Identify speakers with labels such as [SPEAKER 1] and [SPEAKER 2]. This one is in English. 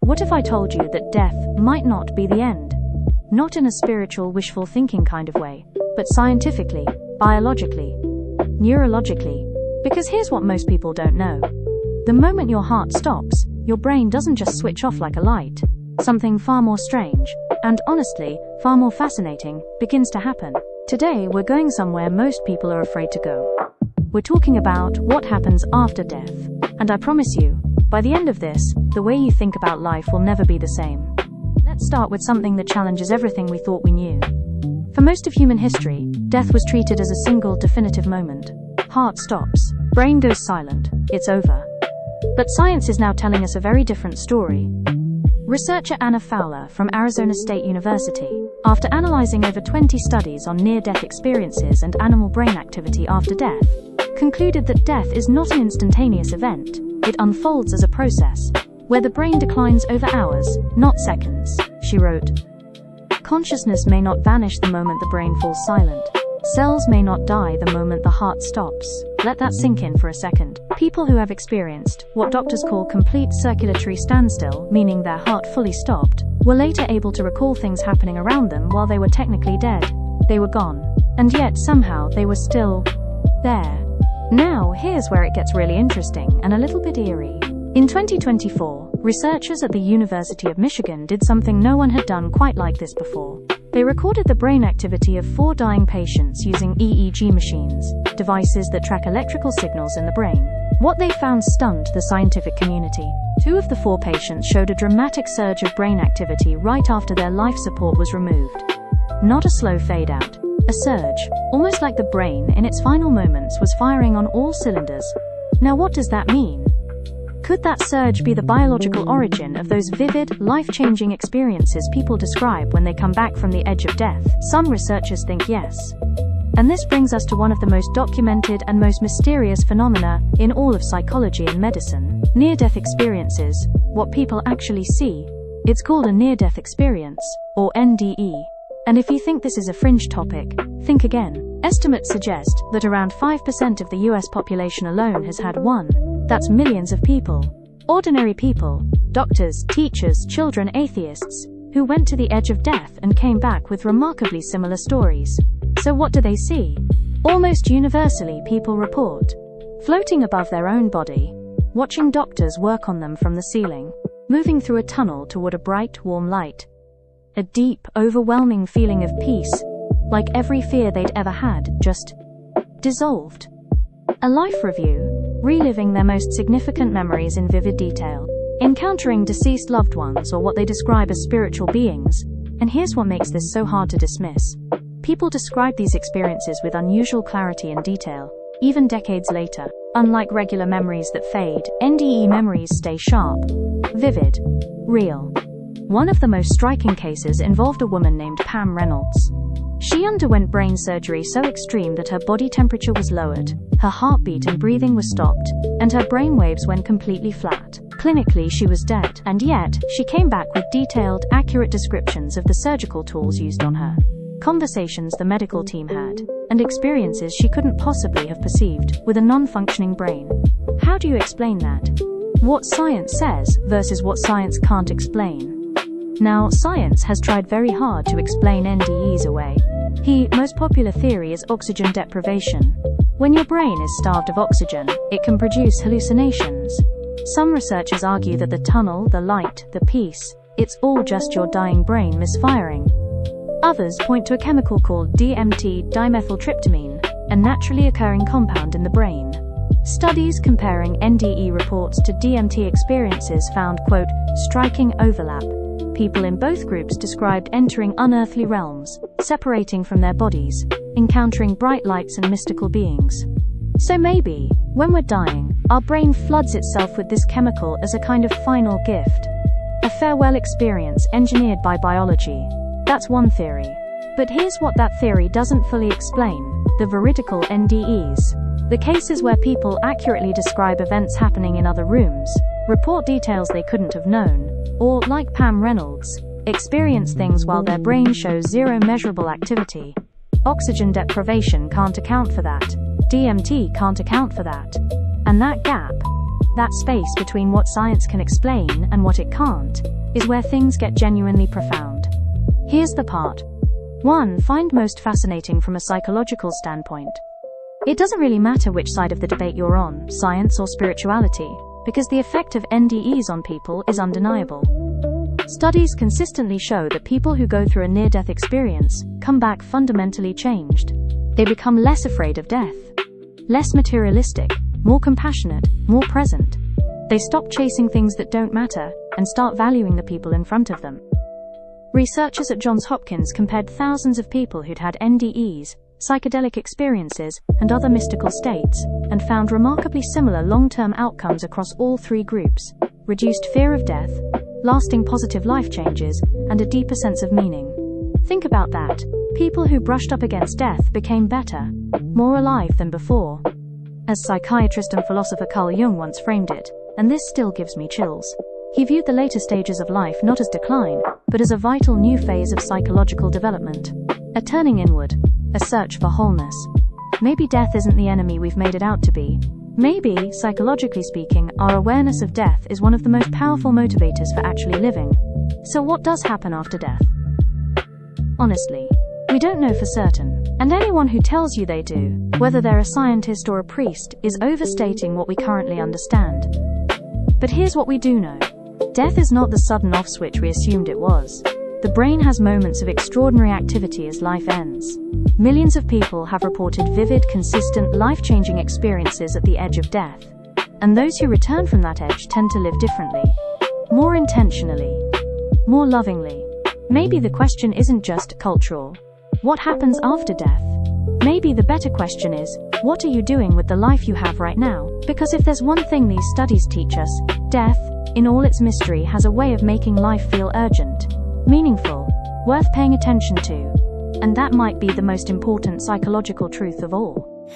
[SPEAKER 1] What if I told you that death might not be the end? Not in a spiritual, wishful thinking kind of way, but scientifically, biologically, neurologically. Because here's what most people don't know. The moment your heart stops, your brain doesn't just switch off like a light. Something far more strange, and honestly, far more fascinating, begins to happen. Today we're going somewhere most people are afraid to go. We're talking about what happens after death. And I promise you, by the end of this, the way you think about life will never be the same. Let's start with something that challenges everything we thought we knew. For most of human history, death was treated as a single, definitive moment. Heart stops, brain goes silent, it's over. But science is now telling us a very different story. Researcher Anna Fowler from Arizona State University, after analyzing over 20 studies on near-death experiences and animal brain activity after death, concluded that death is not an instantaneous event. It unfolds as a process, where the brain declines over hours, not seconds. She wrote, "Consciousness may not vanish the moment the brain falls silent. Cells may not die the moment the heart stops." Let that sink in for a second. People who have experienced what doctors call complete circulatory standstill, meaning their heart fully stopped, were later able to recall things happening around them while they were technically dead. They were gone. And yet somehow they were still there. Now, here's where it gets really interesting and a little bit eerie. In 2024, researchers at the University of Michigan did something no one had done quite like this before. They recorded the brain activity of 4 dying patients using EEG machines, devices that track electrical signals in the brain. What they found stunned the scientific community. 2 of the 4 patients showed a dramatic surge of brain activity right after their life support was removed. Not a slow fade out. A surge, almost like the brain in its final moments was firing on all cylinders. Now what does that mean? Could that surge be the biological origin of those vivid, life-changing experiences people describe when they come back from the edge of death? Some researchers think yes. And this brings us to one of the most documented and most mysterious phenomena in all of psychology and medicine. Near-death experiences, what people actually see. It's called a near-death experience, or NDE. And if you think this is a fringe topic, think again. Estimates suggest that around 5% of the US population alone has had one. That's millions of people. Ordinary people, doctors, teachers, children, atheists, who went to the edge of death and came back with remarkably similar stories. So what do they see? Almost universally, people report floating above their own body, watching doctors work on them from the ceiling, moving through a tunnel toward a bright, warm light. A deep, overwhelming feeling of peace, like every fear they'd ever had, just dissolved. A life review, reliving their most significant memories in vivid detail, encountering deceased loved ones or what they describe as spiritual beings. And here's what makes this so hard to dismiss. People describe these experiences with unusual clarity and detail, even decades later. Unlike regular memories that fade, NDE memories stay sharp, vivid, real. One of the most striking cases involved a woman named Pam Reynolds. She underwent brain surgery so extreme that her body temperature was lowered, her heartbeat and breathing were stopped, and her brain waves went completely flat. Clinically, she was dead, and yet, she came back with detailed, accurate descriptions of the surgical tools used on her, conversations the medical team had, and experiences she couldn't possibly have perceived with a non-functioning brain. How do you explain that? What science says versus what science can't explain. Now, science has tried very hard to explain NDEs away. The most popular theory is oxygen deprivation. When your brain is starved of oxygen, it can produce hallucinations. Some researchers argue that the tunnel, the light, the peace, it's all just your dying brain misfiring. Others point to a chemical called DMT, dimethyltryptamine, a naturally occurring compound in the brain. Studies comparing NDE reports to DMT experiences found, quote, striking overlap. People in both groups described entering unearthly realms, separating from their bodies, encountering bright lights and mystical beings. So maybe, when we're dying, our brain floods itself with this chemical as a kind of final gift. A farewell experience engineered by biology. That's one theory. But here's what that theory doesn't fully explain: the veridical NDEs. The cases where people accurately describe events happening in other rooms, report details they couldn't have known, or, like Pam Reynolds, experience things while their brain shows zero measurable activity. Oxygen deprivation can't account for that. DMT can't account for that. And that gap, that space between what science can explain and what it can't, is where things get genuinely profound. Here's the part 1 find most fascinating from a psychological standpoint. It doesn't really matter which side of the debate you're on, science or spirituality, because the effect of NDEs on people is undeniable. Studies consistently show that people who go through a near-death experience come back fundamentally changed. They become less afraid of death, less materialistic, more compassionate, more present. They stop chasing things that don't matter and start valuing the people in front of them. Researchers at Johns Hopkins compared thousands of people who'd had NDEs, psychedelic experiences, and other mystical states, and found remarkably similar long-term outcomes across all 3 groups: reduced fear of death, lasting positive life changes, and a deeper sense of meaning. Think about that. People who brushed up against death became better, more alive than before. As psychiatrist and philosopher Carl Jung once framed it, and this still gives me chills, he viewed the later stages of life not as decline, but as a vital new phase of psychological development. A turning inward, a search for wholeness. Maybe death isn't the enemy we've made it out to be. Maybe, psychologically speaking, our awareness of death is one of the most powerful motivators for actually living. So what does happen after death? Honestly, we don't know for certain, and anyone who tells you they do, whether they're a scientist or a priest, is overstating what we currently understand. But here's what we do know. Death is not the sudden off switch we assumed it was. The brain has moments of extraordinary activity as life ends. Millions of people have reported vivid, consistent, life-changing experiences at the edge of death. And those who return from that edge tend to live differently. More intentionally. More lovingly. Maybe the question isn't just cultural. What happens after death? Maybe the better question is, what are you doing with the life you have right now? Because if there's one thing these studies teach us, death, in all its mystery, has a way of making life feel urgent, meaningful, worth paying attention to. And that might be the most important psychological truth of all.